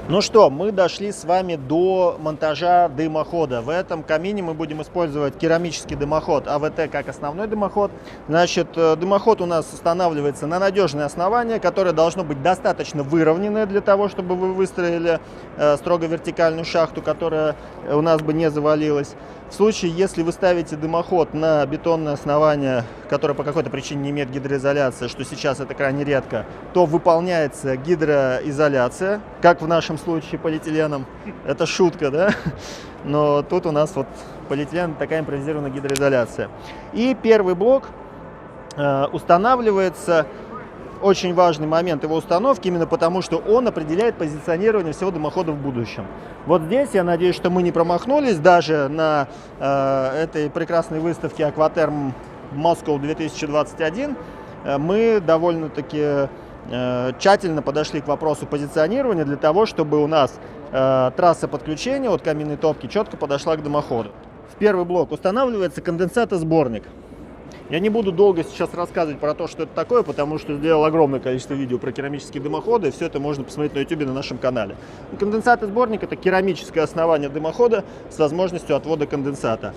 Ну что, мы дошли с вами до монтажа дымохода. В этом камине мы будем использовать керамический дымоход АВТ как основной дымоход. Значит, дымоход у нас устанавливается на надежное основание, которое должно быть достаточно выровненное для того, чтобы вы выстроили строго вертикальную шахту, которая у нас бы не завалилась. В случае, если вы ставите дымоход на бетонное основание, которое по какой-то причине не имеет гидроизоляции, что сейчас это крайне редко, то выполняется гидроизоляция, как в нашем случае полиэтиленом. Это шутка, да? Но тут у нас вот полиэтилен, такая импровизированная гидроизоляция. И первый блок устанавливается. Очень важный момент его установки, именно потому, что он определяет позиционирование всего дымохода в будущем. Вот здесь, я надеюсь, что мы не промахнулись, даже на этой прекрасной выставке Aquaterm Moscow 2021 мы довольно-таки тщательно подошли к вопросу позиционирования для того, чтобы у нас трасса подключения от каминной топки четко подошла к дымоходу. В первый блок устанавливается конденсатосборник. Я не буду долго сейчас рассказывать про то, что это такое, потому что сделал огромное количество видео про керамические дымоходы, и все это можно посмотреть на YouTube на нашем канале. Конденсатосборник – это керамическое основание дымохода с возможностью отвода конденсата.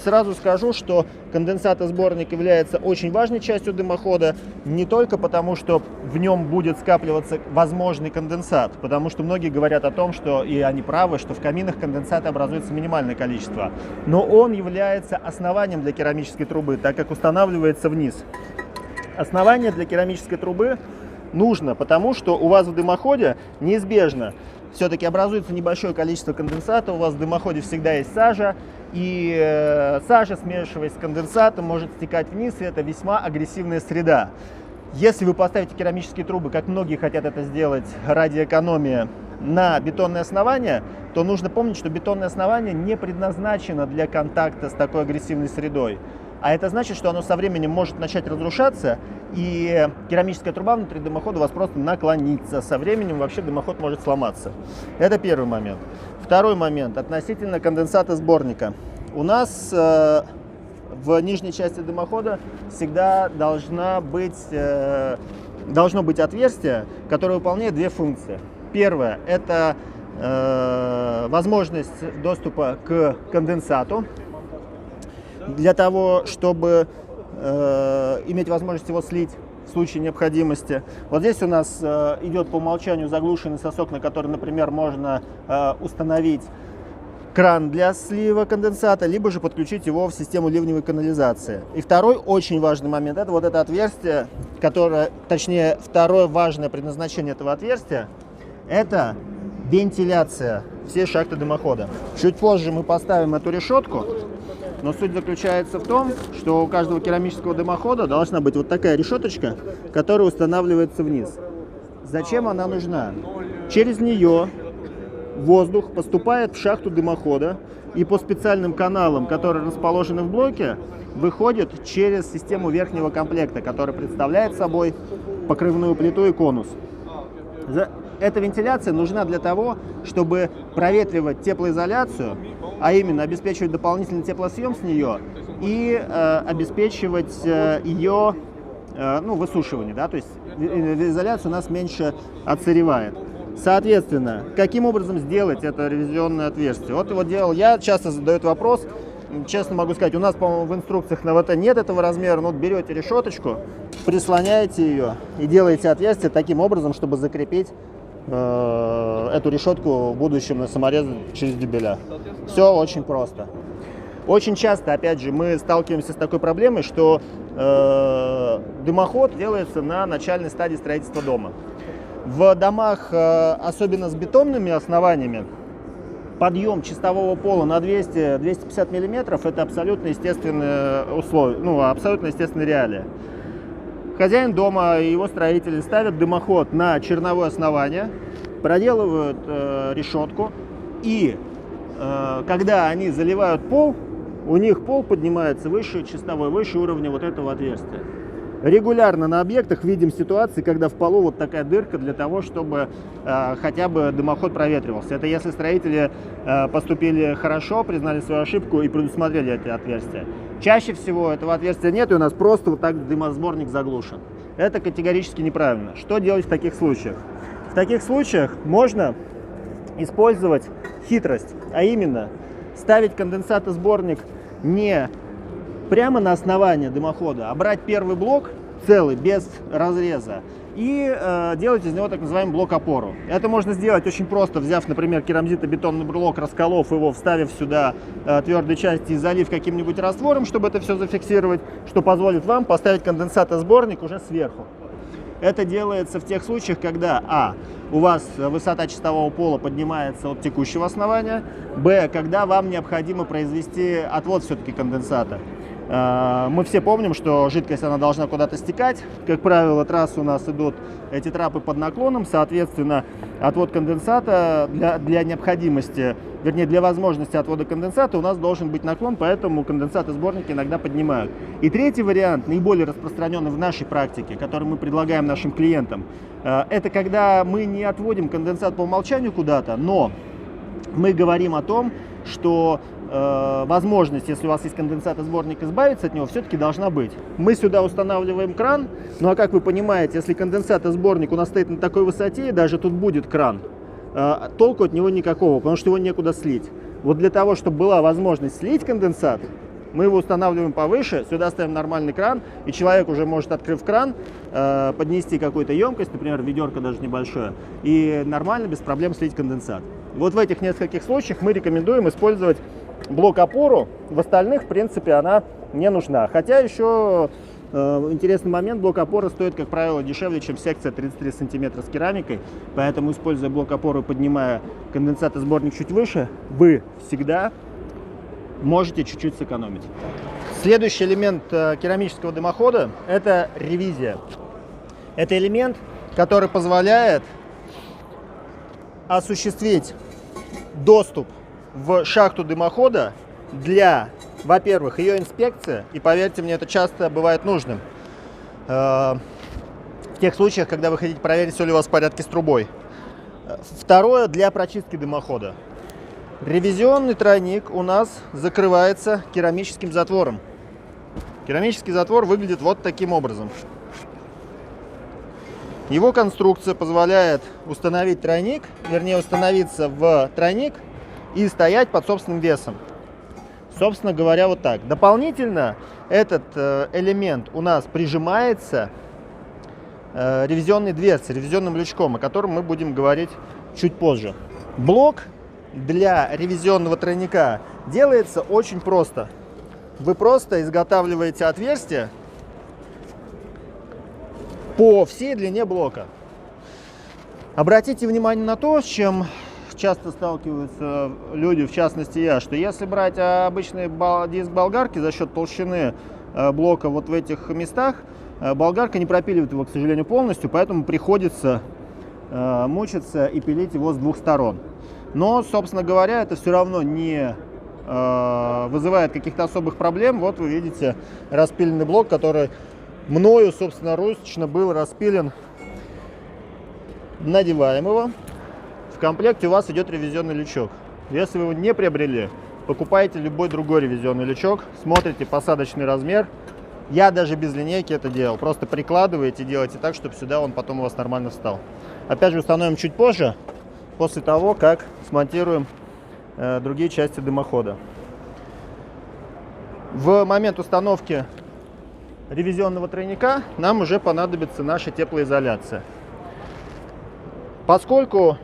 Сразу скажу, что конденсатосборник является очень важной частью дымохода, не только потому, что в нем будет скапливаться возможный конденсат, потому что многие говорят о том, что, и они правы, что в каминах конденсата образуется минимальное количество, но он является основанием для керамической трубы, так как устанавливается вниз. Основание для керамической трубы нужно, потому что у вас в дымоходе неизбежно все-таки образуется небольшое количество конденсата, у вас в дымоходе всегда есть сажа, и сажа, смешиваясь с конденсатом, может стекать вниз, и это весьма агрессивная среда. Если вы поставите керамические трубы, как многие хотят это сделать ради экономии, на бетонное основание, то нужно помнить, что бетонное основание не предназначено для контакта с такой агрессивной средой. А это значит, что оно со временем может начать разрушаться, и керамическая труба внутри дымохода у вас просто наклонится. Со временем вообще дымоход может сломаться. Это первый момент. Второй момент относительно конденсатосборника. У нас в нижней части дымохода всегда должно быть отверстие, которое выполняет две функции. Первое – это возможность доступа к конденсату, для того, чтобы иметь возможность его слить в случае необходимости. Вот здесь у нас идет по умолчанию заглушенный сосок, на который, например, можно установить кран для слива конденсата, либо же подключить его в систему ливневой канализации. И второй очень важный момент – это вот это отверстие, точнее, второе важное предназначение этого отверстия – это вентиляция всей шахты дымохода. Чуть позже мы поставим эту решетку. Но суть заключается в том, что у каждого керамического дымохода должна быть вот такая решеточка, которая устанавливается вниз. Зачем она нужна? Через нее воздух поступает в шахту дымохода и по специальным каналам, которые расположены в блоке, выходит через систему верхнего комплекта, который представляет собой покрывную плиту и конус. Эта вентиляция нужна для того, чтобы проветривать теплоизоляцию, а именно обеспечивать дополнительный теплосъем с нее и обеспечивать ее высушивание, да, то есть изоляция у нас меньше отсыревает. Соответственно, каким образом сделать это ревизионное отверстие? Вот его делал я, часто задают вопрос, честно могу сказать, у нас, по-моему, в инструкциях на ВТ нет этого размера, но вот берете решеточку, прислоняете ее и делаете отверстие таким образом, чтобы закрепить эту решетку в будущем на саморез через дюбеля. Все очень просто. Очень часто, опять же, мы сталкиваемся с такой проблемой, что дымоход делается на начальной стадии строительства дома. В домах, особенно с бетонными основаниями, подъем чистового пола на 200-250 мм это абсолютно естественные условия, абсолютно естественные реалии. Хозяин дома и его строители ставят дымоход на черновое основание, проделывают решетку, и когда они заливают пол, у них пол поднимается выше чистовой, выше уровня вот этого отверстия. Регулярно на объектах видим ситуации, когда в полу вот такая дырка для того, чтобы хотя бы дымоход проветривался. Это если строители поступили хорошо, признали свою ошибку и предусмотрели эти отверстия. Чаще всего этого отверстия нет, и у нас просто вот так дымосборник заглушен. Это категорически неправильно. Что делать в таких случаях? В таких случаях можно использовать хитрость, а именно ставить конденсатосборник не прямо на основание дымохода, а брать первый блок целый, без разреза, и делать из него так называемый блок-опору. Это можно сделать очень просто, взяв, например, керамзитобетонный блок, расколов его, вставив сюда твердые части и залив каким-нибудь раствором, чтобы это все зафиксировать, что позволит вам поставить конденсатосборник уже сверху. Это делается в тех случаях, когда у вас высота чистового пола поднимается от текущего основания, когда вам необходимо произвести отвод все-таки конденсата. Мы все помним, что жидкость она должна куда-то стекать. Как правило, трассы у нас идут, эти трапы под наклоном, соответственно, отвод конденсата для необходимости, вернее, для возможности отвода конденсата у нас должен быть наклон, поэтому конденсатосборники иногда поднимают. И третий вариант, наиболее распространенный в нашей практике, который мы предлагаем нашим клиентам, это когда мы не отводим конденсат по умолчанию куда-то, но мы говорим о том, что возможность, если у вас есть конденсатосборник, избавиться от него все-таки должна быть. Мы сюда устанавливаем кран, ну а как вы понимаете, если конденсатосборник у нас стоит на такой высоте, и даже тут будет кран, толку от него никакого, потому что его некуда слить. Вот для того, чтобы была возможность слить конденсат, мы его устанавливаем повыше, сюда ставим нормальный кран, и человек уже может, открыв кран, поднести какую-то емкость, например, ведерко даже небольшое, и нормально, без проблем слить конденсат. Вот в этих нескольких случаях мы рекомендуем использовать блок-опору, в остальных, в принципе, она не нужна. Хотя еще интересный момент, блок-опора стоит, как правило, дешевле, чем секция 33 сантиметра с керамикой, поэтому, используя блок-опору, поднимая конденсатосборник чуть выше, вы всегда можете чуть-чуть сэкономить. Следующий элемент керамического дымохода – это ревизия. Это элемент, который позволяет осуществить доступ в шахту дымохода для, во-первых, ее инспекции, и поверьте мне, это часто бывает нужным, в тех случаях, когда вы хотите проверить, все ли у вас в порядке с трубой. Второе, для прочистки дымохода. Ревизионный тройник у нас закрывается керамическим затвором. Керамический затвор выглядит вот таким образом. Его конструкция позволяет установить тройник, вернее установиться в тройник и стоять под собственным весом. Собственно говоря, вот так. Дополнительно этот элемент у нас прижимается ревизионной дверцей, ревизионным лючком, о котором мы будем говорить чуть позже. Блок для ревизионного тройника делается очень просто. Вы просто изготавливаете отверстие по всей длине блока. Обратите внимание на то, с чем часто сталкиваются люди, в частности я, что если брать обычный диск болгарки за счет толщины блока вот в этих местах, болгарка не пропиливает его, к сожалению, полностью, поэтому приходится мучиться и пилить его с двух сторон. Но, собственно говоря, это все равно не вызывает каких-то особых проблем. Вот вы видите распиленный блок, который мною, собственно, ручно был распилен. Надеваем его. В комплекте у вас идет ревизионный лючок. Если вы его не приобрели, покупайте любой другой ревизионный лючок, смотрите посадочный размер. Я даже без линейки это делал. Просто прикладываете, делайте так, чтобы сюда он потом у вас нормально встал. Опять же, установим чуть позже, после того, как смонтируем другие части дымохода. В момент установки ревизионного тройника нам уже понадобится наша теплоизоляция. Поскольку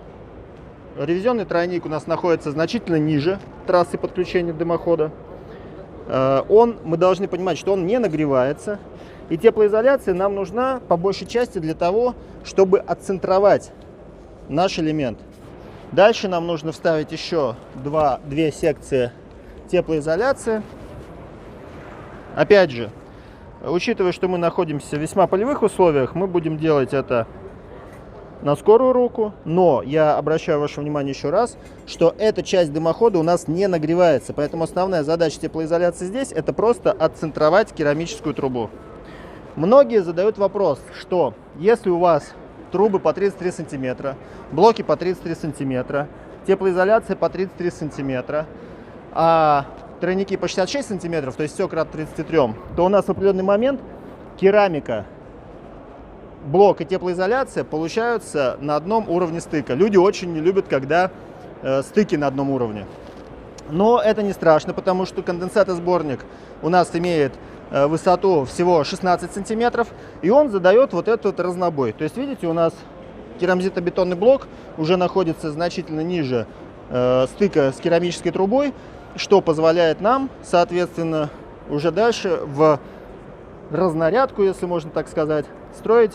ревизионный тройник у нас находится значительно ниже трассы подключения дымохода, мы должны понимать, что он не нагревается, и теплоизоляция нам нужна по большей части для того, чтобы отцентровать наш элемент. Дальше нам нужно вставить еще две секции теплоизоляции. Опять же, учитывая, что мы находимся в весьма полевых условиях, мы будем делать это на скорую руку, но я обращаю ваше внимание еще раз, что эта часть дымохода у нас не нагревается, поэтому основная задача теплоизоляции здесь — это просто отцентровать керамическую трубу. Многие задают вопрос, что если у вас трубы по 33 сантиметра, блоки по 33 сантиметра, теплоизоляция по 33 сантиметра, а тройники по 66 сантиметров, то есть все кратно 33, то у нас в определенный момент керамика, блок и теплоизоляция получаются на одном уровне стыка. Люди очень не любят, когда стыки на одном уровне. Но это не страшно, потому что конденсатосборник у нас имеет высоту всего 16 сантиметров, и он задает вот этот разнобой. То есть, видите, у нас керамзитобетонный блок уже находится значительно ниже стыка с керамической трубой, что позволяет нам, соответственно, уже дальше в разнарядку, если можно так сказать, строить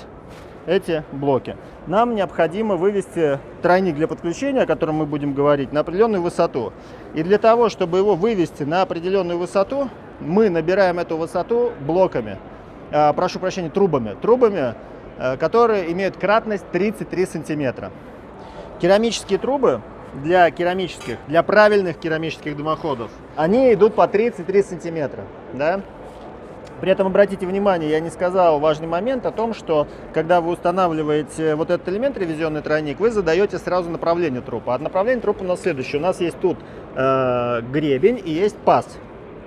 эти блоки. Нам необходимо вывести тройник для подключения, о котором мы будем говорить, на определенную высоту. И для того, чтобы его вывести на определенную высоту, мы набираем эту высоту блоками, прошу прощения, трубами, которые имеют кратность 33 сантиметра. Керамические трубы для правильных керамических дымоходов, они идут по 33 сантиметра, да? При этом обратите внимание, я не сказал важный момент о том, что когда вы устанавливаете вот этот элемент, ревизионный тройник, вы задаете сразу направление труб. А направление труб у нас следующее. У нас есть тут гребень и есть паз.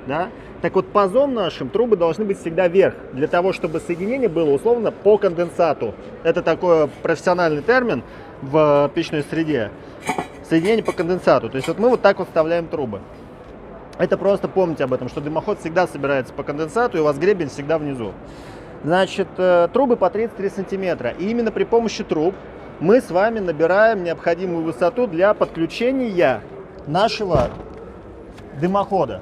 Да? Так вот, пазом нашим трубы должны быть всегда вверх, для того, чтобы соединение было условно по конденсату. Это такой профессиональный термин в печной среде. Соединение по конденсату. То есть вот мы вот так вот вставляем трубы. Это просто помните об этом, что дымоход всегда собирается по конденсату, и у вас гребень всегда внизу. Значит, трубы по 33 сантиметра. И именно при помощи труб мы с вами набираем необходимую высоту для подключения нашего дымохода.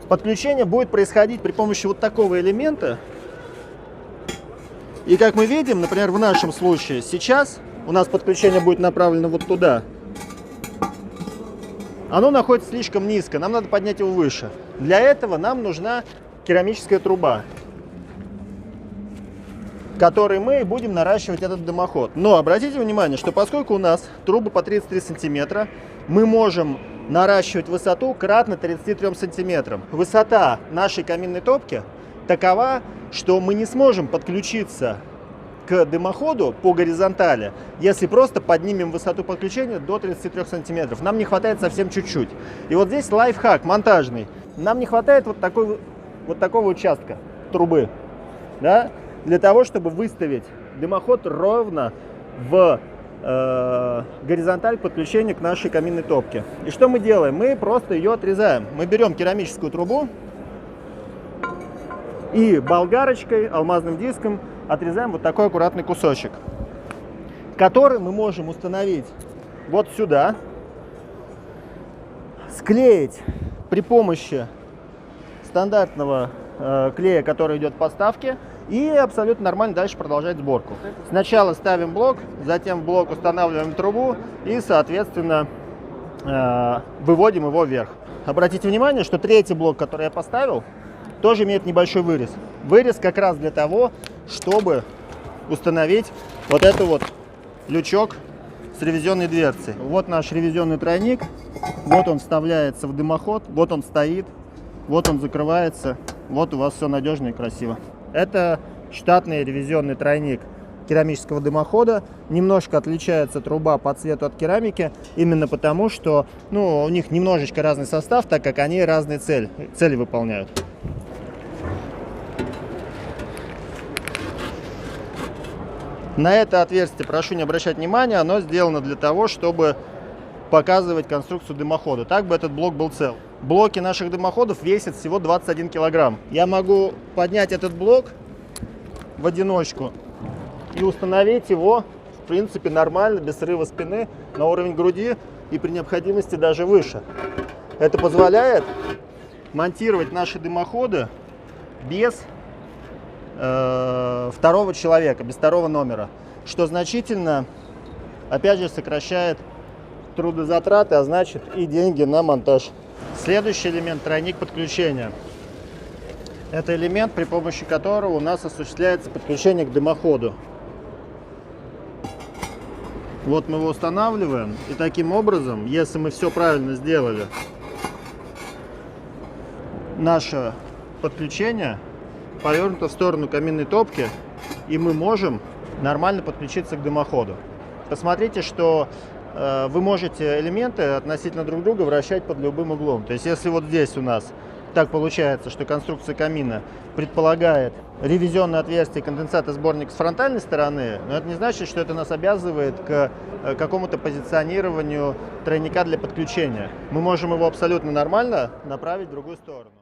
Подключение будет происходить при помощи вот такого элемента. И как мы видим, например, в нашем случае сейчас у нас подключение будет направлено вот туда. Оно находится слишком низко, нам надо поднять его выше. Для этого нам нужна керамическая труба, которой мы будем наращивать этот дымоход. Но обратите внимание, что поскольку у нас трубы по 33 сантиметра, мы можем наращивать высоту кратно 33 сантиметрам. Высота нашей каминной топки такова, что мы не сможем подключиться к дымоходу по горизонтали, если просто поднимем высоту подключения до 33 сантиметров. Нам не хватает совсем чуть-чуть. И вот здесь лайфхак монтажный. Нам не хватает вот такого участка трубы, да, для того, чтобы выставить дымоход ровно в горизонталь подключения к нашей каминной топке. И что мы делаем? Мы просто ее отрезаем. Мы берем керамическую трубу и болгарочкой, алмазным диском отрезаем вот такой аккуратный кусочек, который мы можем установить вот сюда, склеить при помощи стандартного клея, который идет в поставке, и абсолютно нормально дальше продолжать сборку. Сначала ставим блок, затем в блок устанавливаем трубу и, соответственно, выводим его вверх. Обратите внимание, что третий блок, который я поставил, тоже имеет небольшой вырез. Вырез как раз для того, чтобы установить вот этот вот лючок с ревизионной дверцей. Вот наш ревизионный тройник. Вот он вставляется в дымоход, вот он стоит, вот он закрывается. Вот у вас все надежно и красиво. Это штатный ревизионный тройник керамического дымохода. Немножко отличается труба по цвету от керамики, именно потому, что у них немножечко разный состав, так как они разные цели выполняют. На это отверстие прошу не обращать внимания, оно сделано для того, чтобы показывать конструкцию дымохода. Так бы этот блок был цел. Блоки наших дымоходов весят всего 21 килограмм. Я могу поднять этот блок в одиночку и установить его, в принципе, нормально, без срыва спины, на уровень груди и при необходимости даже выше. Это позволяет монтировать наши дымоходы без второго человека, без второго номера, что значительно, опять же, сокращает трудозатраты, а значит и деньги на монтаж. Следующий элемент — тройник подключения. Это элемент, при помощи которого у нас осуществляется подключение к дымоходу. Вот мы его устанавливаем, и таким образом, если мы все правильно сделали, наше подключение повернуто в сторону каминной топки, и мы можем нормально подключиться к дымоходу. Посмотрите, что вы можете элементы относительно друг друга вращать под любым углом. То есть, если вот здесь у нас так получается, что конструкция камина предполагает ревизионное отверстие конденсатосборника с фронтальной стороны, но это не значит, что это нас обязывает к какому-то позиционированию тройника для подключения. Мы можем его абсолютно нормально направить в другую сторону.